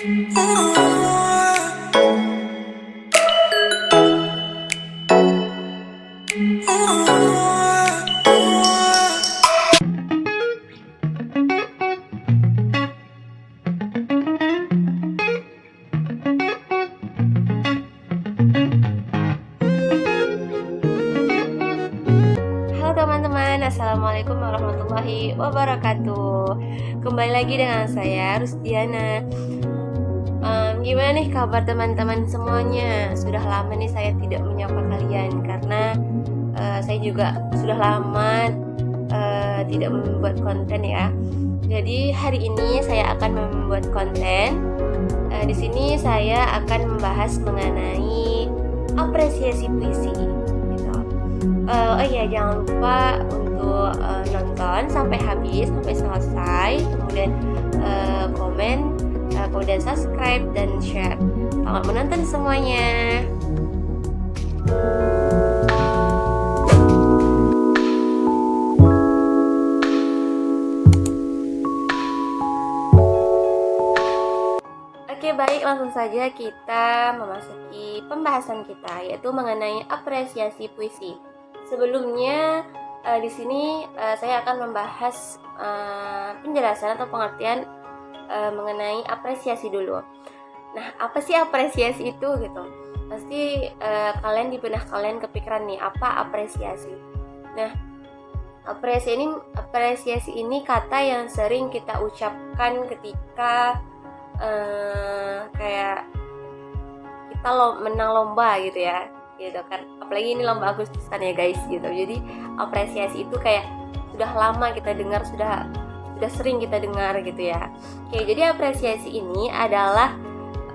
Teman-teman, assalamualaikum warahmatullahi wabarakatuh. Kembali lagi dengan saya Rusdiana. Gimana nih kabar teman-teman semuanya? Sudah lama nih saya tidak menyapa kalian karena saya juga sudah lama tidak membuat konten ya. Jadi hari ini saya akan membuat konten. Di sini saya akan membahas mengenai apresiasi puisi. Oh iya, jangan lupa untuk nonton sampai habis, sampai selesai, kemudian komen, kemudian subscribe dan share. Selamat menonton semuanya. Oke, baik, langsung saja kita memasuki pembahasan kita, yaitu mengenai apresiasi puisi. Sebelumnya di sini saya akan membahas penjelasan atau pengertian mengenai apresiasi dulu. Nah, apa sih apresiasi itu gitu? Pasti kalian di benak kalian kepikiran nih, apa apresiasi? Nah, apresiasi ini kata yang sering kita ucapkan ketika kayak kita menang lomba gitu ya. Gitu kan, apalagi ini lomba Agustusan ya guys gitu. Jadi apresiasi itu kayak sudah lama kita dengar, sudah sering kita dengar gitu ya. Oke, jadi apresiasi ini adalah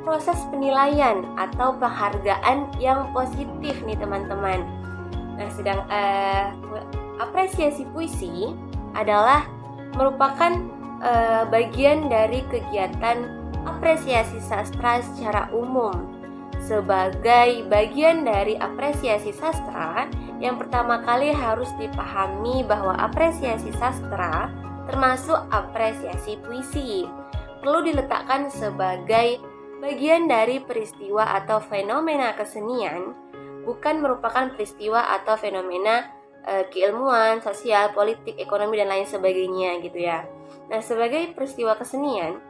proses penilaian atau penghargaan yang positif nih teman-teman. Nah, sedang apresiasi puisi adalah merupakan bagian dari kegiatan apresiasi sastra secara umum. Sebagai bagian dari apresiasi sastra, yang pertama kali harus dipahami bahwa apresiasi sastra termasuk apresiasi puisi perlu diletakkan sebagai bagian dari peristiwa atau fenomena kesenian, bukan merupakan peristiwa atau fenomena keilmuan, sosial, politik, ekonomi, dan lain sebagainya gitu ya. Nah, sebagai peristiwa kesenian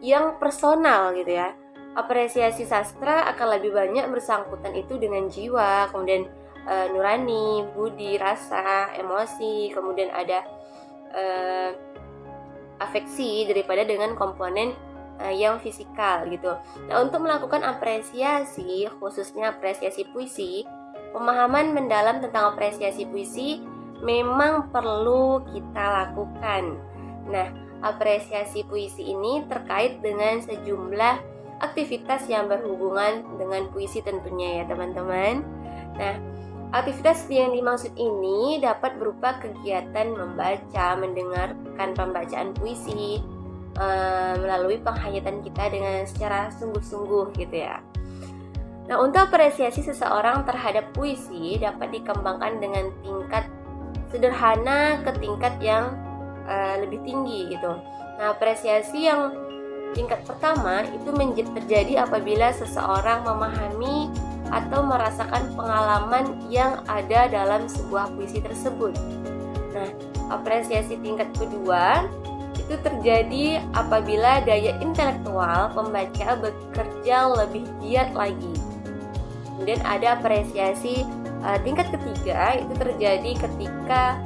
yang personal gitu ya, apresiasi sastra akan lebih banyak bersangkutan itu dengan jiwa, kemudian nurani, budi, rasa, emosi, kemudian ada afeksi daripada dengan komponen yang fisikal gitu. Nah, untuk melakukan apresiasi, khususnya apresiasi puisi, pemahaman mendalam tentang apresiasi puisi memang perlu kita lakukan. Nah, apresiasi puisi ini terkait dengan sejumlah aktivitas yang berhubungan dengan puisi tentunya ya teman-teman. Nah, aktivitas yang dimaksud ini dapat berupa kegiatan membaca, mendengarkan pembacaan puisi, melalui penghayatan kita dengan secara sungguh-sungguh gitu ya. Nah, untuk apresiasi seseorang terhadap puisi dapat dikembangkan dengan tingkat sederhana ke tingkat yang lebih tinggi gitu. Nah, apresiasi yang tingkat pertama itu terjadi apabila seseorang memahami atau merasakan pengalaman yang ada dalam sebuah puisi tersebut. Nah, apresiasi tingkat kedua itu terjadi apabila daya intelektual pembaca bekerja lebih giat lagi. Kemudian ada apresiasi tingkat ketiga itu terjadi ketika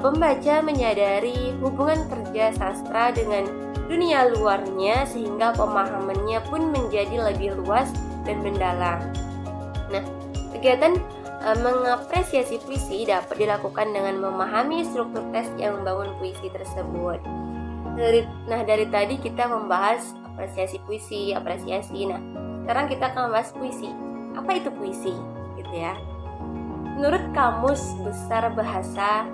pembaca menyadari hubungan kerja sastra dengan dunia luarnya sehingga pemahamannya pun menjadi lebih luas dan mendalam. Nah, kegiatan mengapresiasi puisi dapat dilakukan dengan memahami struktur teks yang membangun puisi tersebut. Dari tadi kita membahas apresiasi puisi, apresiasi. Nah, sekarang kita akan membahas puisi. Apa itu puisi? Gitu ya. Menurut Kamus Besar Bahasa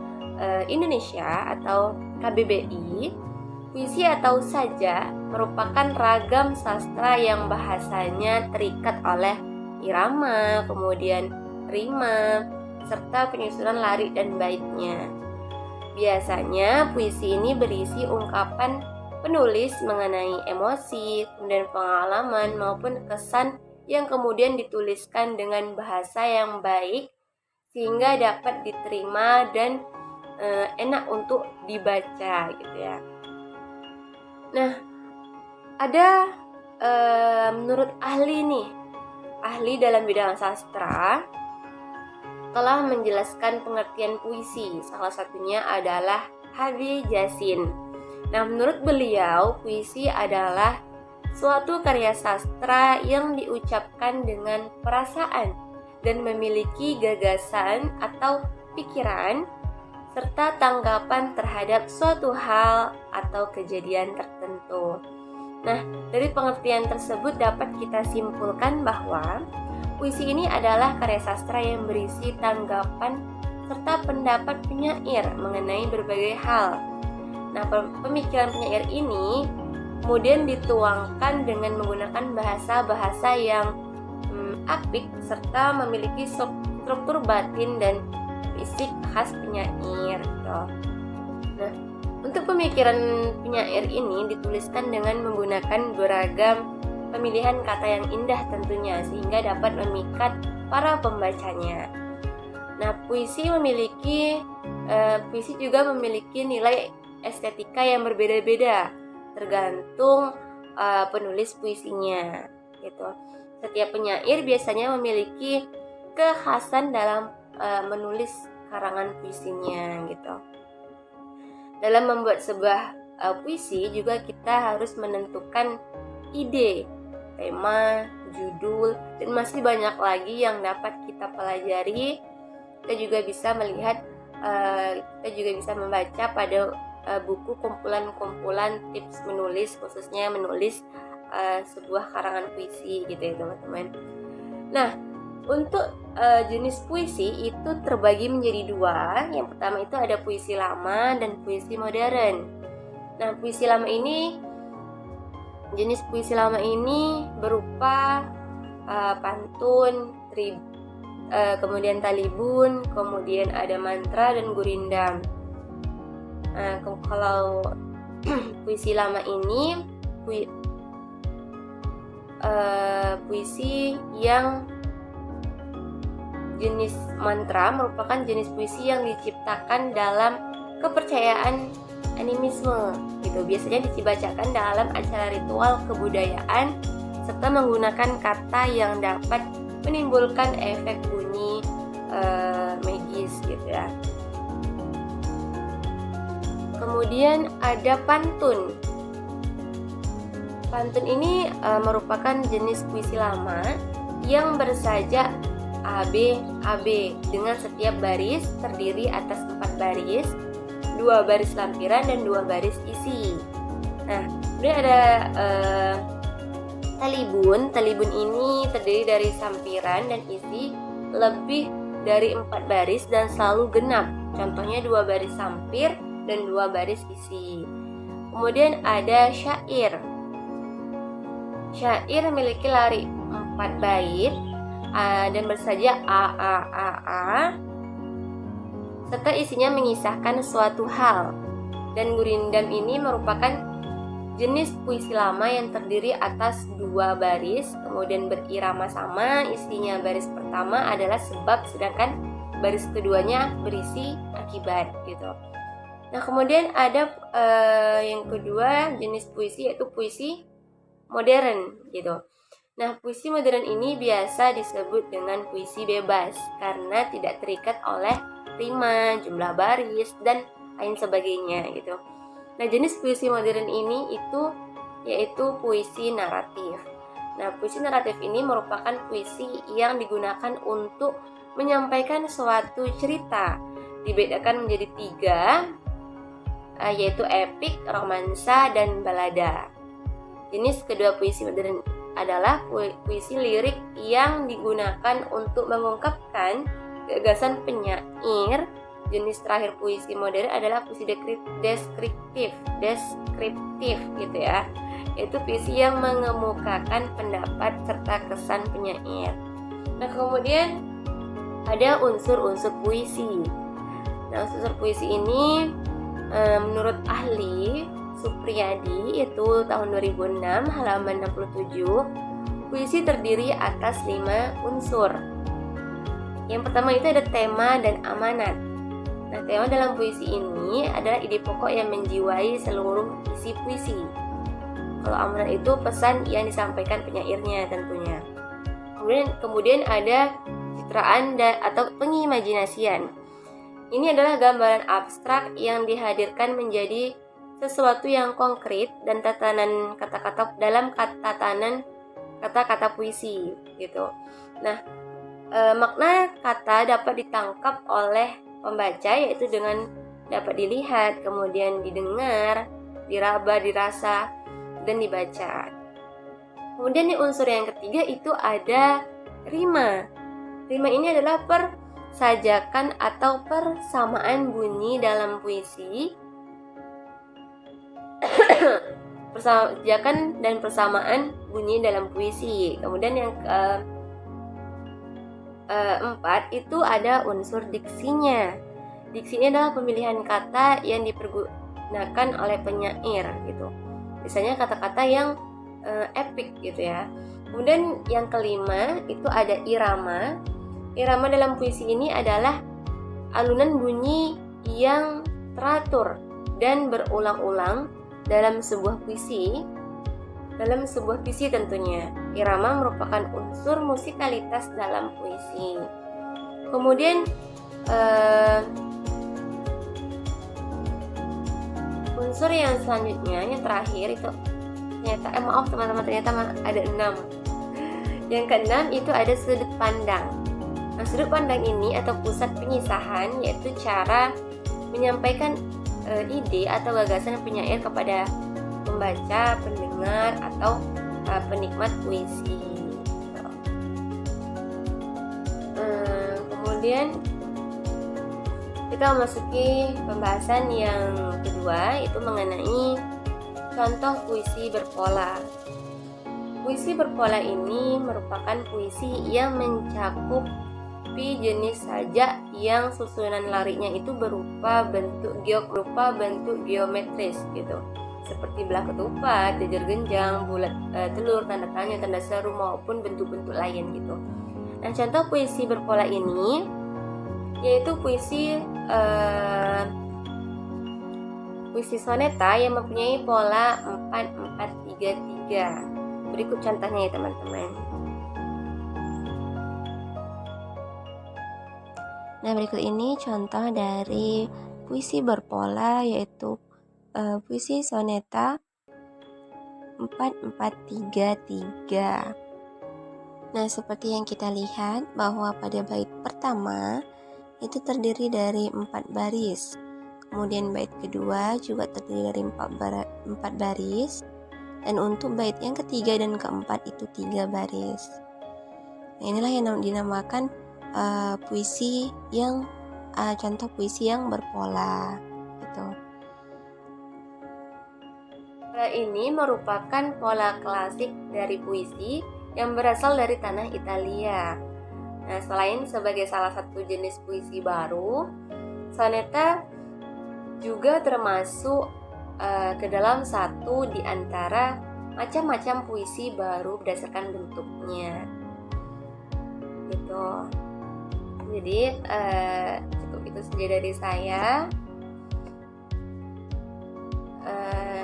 Indonesia atau KBBI, puisi atau saja merupakan ragam sastra yang bahasanya terikat oleh irama, kemudian rima, serta penyusunan lirik dan baitnya. Biasanya puisi ini berisi ungkapan penulis mengenai emosi, kemudian pengalaman maupun kesan yang kemudian dituliskan dengan bahasa yang baik sehingga dapat diterima dan enak untuk dibaca gitu ya. Nah, ada menurut ahli dalam bidang sastra telah menjelaskan pengertian puisi. Salah satunya adalah Habib Yasin. Nah, menurut beliau, puisi adalah suatu karya sastra yang diucapkan dengan perasaan dan memiliki gagasan atau pikiran serta tanggapan terhadap suatu hal atau kejadian tertentu. Nah, dari pengertian tersebut dapat kita simpulkan bahwa puisi ini adalah karya sastra yang berisi tanggapan serta pendapat penyair mengenai berbagai hal. Nah, pemikiran penyair ini kemudian dituangkan dengan menggunakan bahasa-bahasa yang apik serta memiliki struktur batin dan fisik khas penyair gitu. Nah, untuk pemikiran penyair ini dituliskan dengan menggunakan beragam pemilihan kata yang indah tentunya sehingga dapat memikat para pembacanya. Nah, puisi juga memiliki nilai estetika yang berbeda-beda tergantung penulis puisinya gitu. Setiap penyair biasanya memiliki kekhasan dalam menulis karangan puisinya gitu. Dalam membuat sebuah puisi juga kita harus menentukan ide, tema, judul, dan masih banyak lagi yang dapat kita pelajari. Kita juga bisa melihat, kita juga bisa membaca pada buku kumpulan-kumpulan tips menulis, khususnya menulis sebuah karangan puisi gitu ya teman-teman. Nah, untuk jenis puisi itu terbagi menjadi dua. Yang pertama itu ada puisi lama dan puisi modern. Nah, jenis puisi lama ini berupa pantun, kemudian talibun, kemudian ada mantra dan gurindam. Nah, kalau puisi lama ini puisi yang jenis mantra merupakan jenis puisi yang diciptakan dalam kepercayaan animisme gitu. Biasanya dibacakan dalam acara ritual kebudayaan serta menggunakan kata yang dapat menimbulkan efek bunyi magis gitu ya. Kemudian ada pantun. Pantun ini merupakan jenis puisi lama yang bersajak AB dengan setiap baris terdiri atas 4 baris, 2 baris lampiran dan 2 baris isi. Nah, kemudian ada talibun. Talibun ini terdiri dari sampiran dan isi lebih dari 4 baris dan selalu genap. Contohnya 2 baris sampir dan 2 baris isi. Kemudian ada syair. Syair memiliki lari 4 bait dan bersaja a serta isinya mengisahkan suatu hal. Dan gurindam ini merupakan jenis puisi lama yang terdiri atas 2 baris kemudian berirama sama. Isinya baris pertama adalah sebab sedangkan baris keduanya berisi akibat gitu. Nah, kemudian ada yang kedua jenis puisi yaitu puisi modern gitu. Nah, puisi modern ini biasa disebut dengan puisi bebas karena tidak terikat oleh rima, jumlah baris, dan lain sebagainya gitu. Nah, jenis puisi modern ini yaitu puisi naratif. Nah, puisi naratif ini merupakan puisi yang digunakan untuk menyampaikan suatu cerita. Dibedakan menjadi 3, yaitu epik, romansa, dan balada. Jenis kedua puisi modern adalah puisi lirik yang digunakan untuk mengungkapkan gagasan penyair. Jenis terakhir puisi modern adalah puisi deskriptif gitu ya. Itu puisi yang mengemukakan pendapat serta kesan penyair. Nah, kemudian ada unsur-unsur puisi. Nah, unsur puisi ini menurut ahli Supriyadi, itu tahun 2006, halaman 67. Puisi terdiri atas 5 unsur. Yang pertama itu ada tema dan amanat. Nah, tema dalam puisi ini adalah ide pokok yang menjiwai seluruh isi puisi. Kalau amanat itu pesan yang disampaikan penyairnya tentunya. Kemudian ada citraan atau pengimajinasian. Ini adalah gambaran abstrak yang dihadirkan menjadi sesuatu yang konkret dan tatanan kata-kata dalam tatanan kata-kata puisi gitu. Nah, makna kata dapat ditangkap oleh pembaca, yaitu dengan dapat dilihat, kemudian didengar, diraba, dirasa, dan dibaca. Kemudian di unsur yang ketiga itu ada rima. Rima ini adalah persajakan atau persamaan bunyi dalam puisi. Persajakan dan persamaan bunyi dalam puisi. Kemudian yang keempat itu ada unsur diksinya. Diksi ini adalah pemilihan kata yang dipergunakan oleh penyair gitu. Misalnya kata-kata yang epik gitu ya. Kemudian yang kelima itu ada irama. Irama dalam puisi ini adalah alunan bunyi yang teratur dan berulang-ulang dalam sebuah puisi. Dalam sebuah puisi tentunya, irama merupakan unsur musikalitas dalam puisi. Kemudian unsur yang selanjutnya, yang terakhir itu ternyata maaf teman-teman, ternyata ada 6. Yang keenam itu ada sudut pandang. Nah, sudut pandang ini atau pusat penyisahan, yaitu cara menyampaikan ide atau gagasan penyair kepada pembaca, pendengar, atau penikmat puisi. Kemudian kita memasuki pembahasan yang kedua, itu mengenai contoh puisi berpola. Puisi berpola ini merupakan puisi yang mencakup jenis sajak yang susunan liriknya itu berupa bentuk geometris gitu, seperti belah ketupat, jejer genjang, bulat telur, tanda tanya, tanda seru, maupun bentuk-bentuk lain gitu. Nah, contoh puisi berpola ini yaitu puisi soneta yang mempunyai pola 4-4-3-3. Berikut contohnya ya teman-teman. Nah, berikut ini contoh dari puisi berpola, yaitu puisi soneta 4-4-3-3. Nah, seperti yang kita lihat bahwa pada bait pertama itu terdiri dari 4 baris. Kemudian bait kedua juga terdiri dari 4 baris. Dan untuk bait yang ketiga dan keempat itu 3 baris. Nah, inilah yang dinamakan puisi yang contoh puisi yang berpola gitu. Pola ini merupakan pola klasik dari puisi yang berasal dari tanah Italia. Nah, selain sebagai salah satu jenis puisi baru, soneta juga termasuk ke dalam satu di antara macam-macam puisi baru berdasarkan bentuknya gitu. Jadi cukup itu saja dari saya.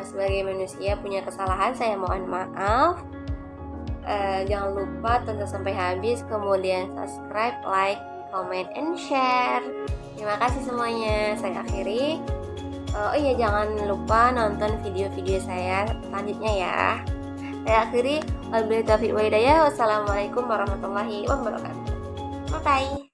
Sebagai manusia punya kesalahan, saya mohon maaf. Jangan lupa tonton sampai habis, kemudian subscribe, like, comment, and share. Terima kasih semuanya. Saya akhiri. Oh iya, jangan lupa nonton video-video saya selanjutnya ya. Saya akhiri. Wabillahi taufiq wal hidayah. Wassalamualaikum warahmatullahi wabarakatuh. Bye.